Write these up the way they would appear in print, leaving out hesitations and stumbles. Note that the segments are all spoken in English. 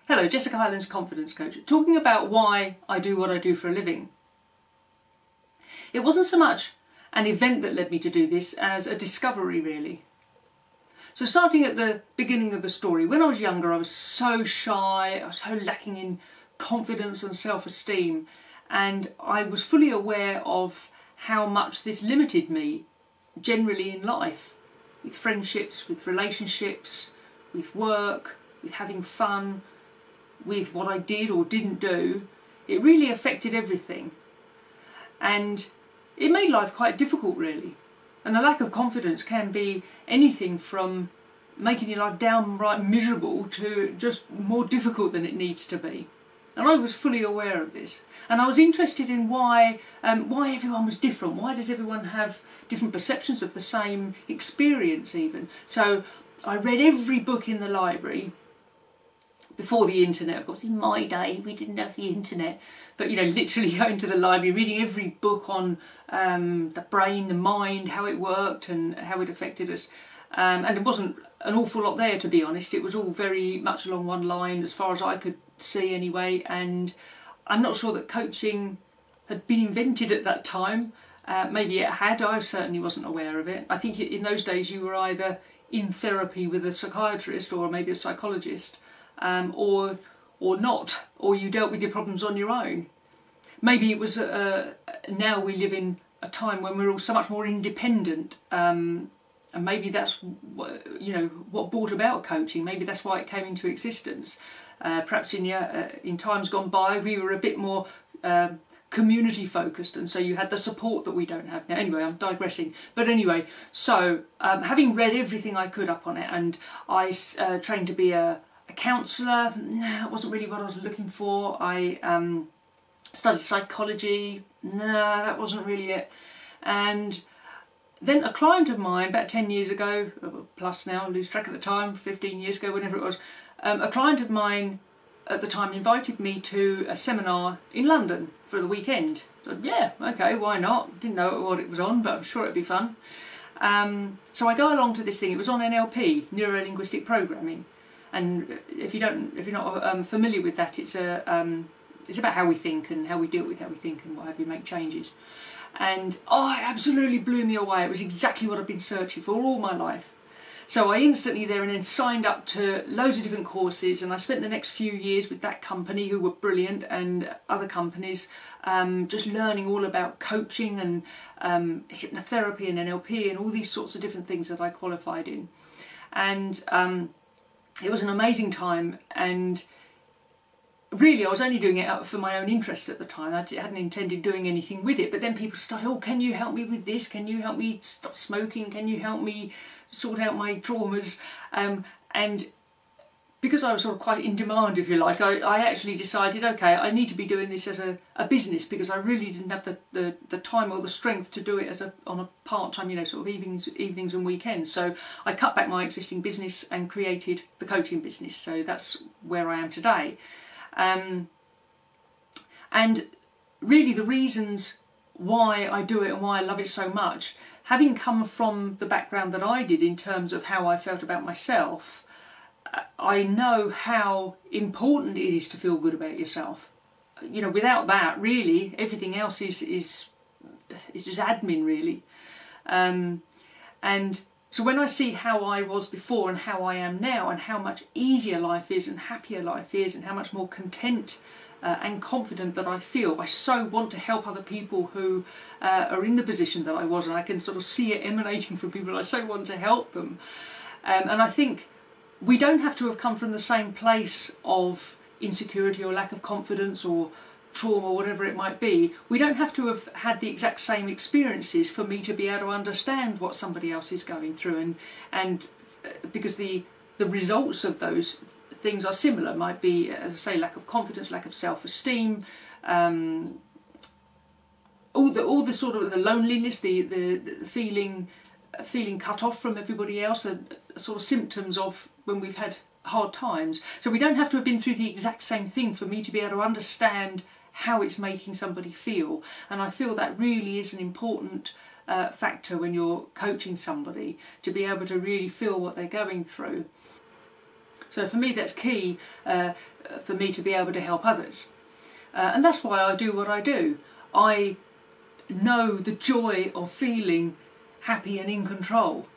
Hello, Jessica, Hylands Confidence Coach, talking about why I do what I do for a living. It wasn't so much an event that led me to do this as a discovery, really. So starting at the beginning of the story, when I was younger I was so shy, I was so lacking in confidence and self-esteem, and I was fully aware of how much this limited me generally in life, with friendships, with relationships, with work, with having fun, with what I did or didn't do. It really affected everything, and it made life quite difficult, really. And a lack of confidence can be anything from making your life downright miserable to just more difficult than it needs to be. And I was fully aware of this, and I was interested in why everyone was different. Why does everyone have different perceptions of the same experience even? So I read every book in the library before the internet. Of course, in my day we didn't have the internet, but you know, literally going to the library, reading every book on the brain, the mind, how it worked and how it affected us. And it wasn't an awful lot there, to be honest. It was all very much along one line as far as I could see anyway, and I'm not sure that coaching had been invented at that time. Maybe it had. I certainly wasn't aware of it. I think in those days you were either in therapy with a psychiatrist or maybe a psychologist, or not, or you dealt with your problems on your own. Maybe it was now we live in a time when we're all so much more independent, and maybe that's what brought about coaching. Maybe that's why it came into existence. Perhaps in times gone by we were a bit more community focused, and so you had the support that we don't have now. Anyway, I'm digressing. But anyway, so having read everything I could up on it, and I trained to be a counsellor. It wasn't really what I was looking for. I studied psychology. That wasn't really it. And then a client of mine, about 10 years ago, plus now, I lose track of the time, 15 years ago, whenever it was, a client of mine at the time invited me to a seminar in London for the weekend. So yeah, okay, why not? Didn't know what it was on, but I'm sure it'd be fun. So I go along to this thing. It was on NLP, neuro-linguistic programming. And if you're not familiar with that, it's about how we think and how we deal with how we think and what have you, make changes. And it absolutely blew me away. It was exactly what I've been searching for all my life. So I instantly there and then signed up to loads of different courses, and I spent the next few years with that company, who were brilliant, and other companies, just learning all about coaching and hypnotherapy and NLP and all these sorts of different things that I qualified in. And it was an amazing time, and really I was only doing it for my own interest at the time. I hadn't intended doing anything with it, but then people started, oh, can you help me with this? Can you help me stop smoking? Can you help me sort out my traumas? And because I was sort of quite in demand, if you like, I actually decided, okay, I need to be doing this as a business, because I really didn't have the time or the strength to do it on a part-time, sort of evenings and weekends. So I cut back my existing business and created the coaching business. So that's where I am today. And really the reasons why I do it and why I love it so much, having come from the background that I did in terms of how I felt about myself, I know how important it is to feel good about yourself. Without that, really, everything else is just admin, really. And so when I see how I was before and how I am now, and how much easier life is and happier life is, and how much more content and confident that I feel, I so want to help other people who are in the position that I was, and I can sort of see it emanating from people. I so want to help them. And I think we don't have to have come from the same place of insecurity or lack of confidence or trauma or whatever it might be. We don't have to have had the exact same experiences for me to be able to understand what somebody else is going through, and because the results of those things are similar. Might be, as I say, lack of confidence, lack of self-esteem, all the sort of the loneliness, the feeling cut off from everybody else, are sort of symptoms of when we've had hard times. So we don't have to have been through the exact same thing for me to be able to understand how it's making somebody feel. And I feel that really is an important factor when you're coaching somebody, to be able to really feel what they're going through. So for me that's key for me to be able to help others. And that's why I do what I do. I know the joy of feeling happy and in control.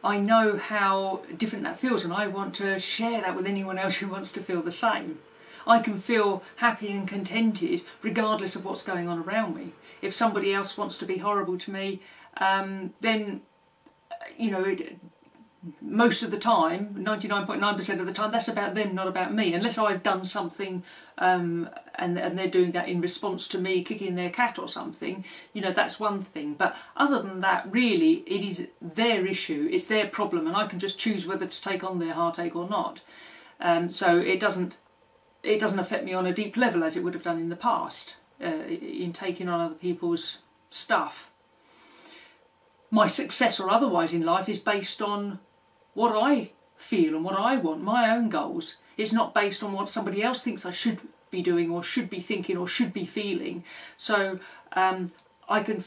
I know how different that feels, and I want to share that with anyone else who wants to feel the same. I can feel happy and contented regardless of what's going on around me. If somebody else wants to be horrible to me, then, you know, most of the time, 99.9% of the time, that's about them, not about me. Unless I've done something and they're doing that in response to me kicking their cat or something, you know, that's one thing. But other than that, really, it is their issue, it's their problem, and I can just choose whether to take on their heartache or not. So it doesn't affect me on a deep level as it would have done in the past, in taking on other people's stuff. My success or otherwise in life is based on what I feel and what I want, my own goals. It's not based on what somebody else thinks I should be doing or should be thinking or should be feeling. So I can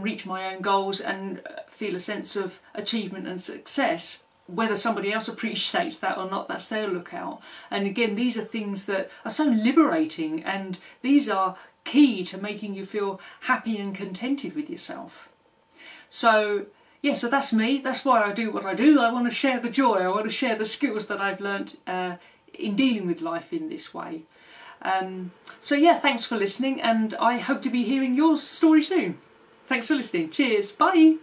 reach my own goals and feel a sense of achievement and success. Whether somebody else appreciates that or not, that's their lookout. And again, these are things that are so liberating, and these are key to making you feel happy and contented with yourself. So yeah, so that's me. That's why I do what I do. I want to share the joy. I want to share the skills that I've learnt in dealing with life in this way. So yeah, thanks for listening, and I hope to be hearing your story soon. Thanks for listening. Cheers. Bye.